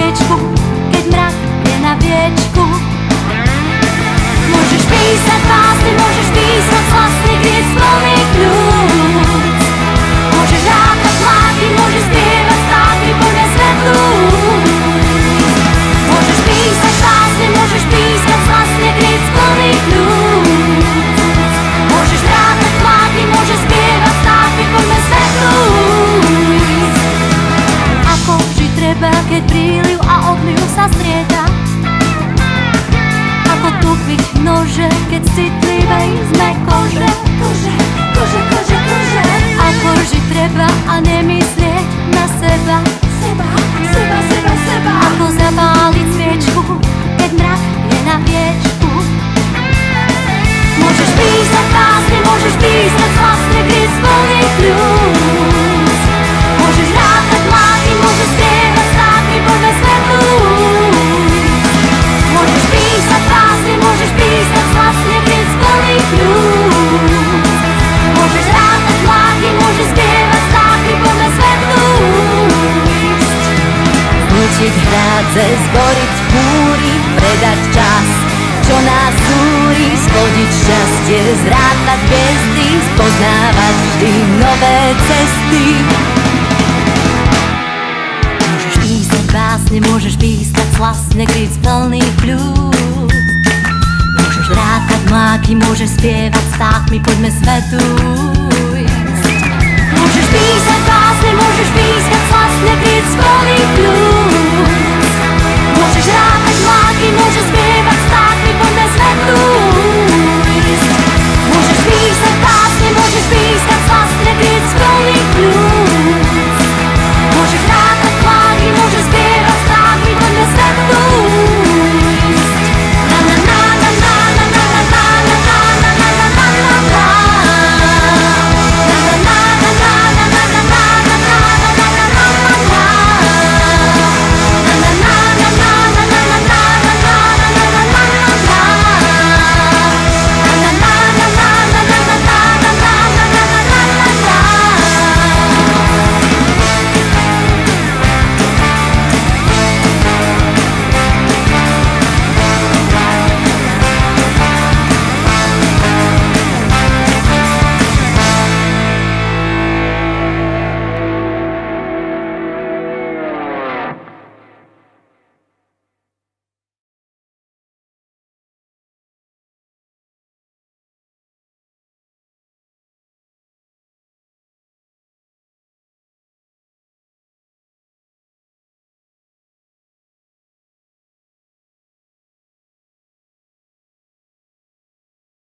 sviečku, keď mrak je na viečku. Môžeš písať básne, môžeš písať vlastný kríc plný kľúc. Môžeš rátať mláky, môžeš spievať státy plné svetlu. Môžeš písať básne, môžeš písať vlastný kríc plný kľúc. Môžeš rátať mláky, môžeš spievať státy plné svetlu. Ako žiť treba, keď príliv a odliv sa strieda? Ako tupiť nože, keď citlivej sme kože? Kože. Ako žiť treba a nemyslieť na seba? Seba. Ako zapáliť sviečku, keď mrak je na viečku? Môžeš písať básne, môžeš písať vlastný kríc plný kľúc. Môžeš rátať mláky, môžeš spievať státy plné svetlu. Môžeš písať básne, môžeš písať vlastný kríc plný kľúc. Môžeš rátať mláky, môžeš spievať státy plné svetlu. Zničiť hrádze, zboriť búry, predať čas, čo nás súri, splodiť šťastie, zrátať hviezdy, spoznávať vždy nové cesty. Môžeš písať básne, môžeš písať vlastne kríc plný kľúc. Môžeš rátať mláky, môžeš spievať stákmi, poďme svetu ísť. Môžeš písať básne, môžeš písať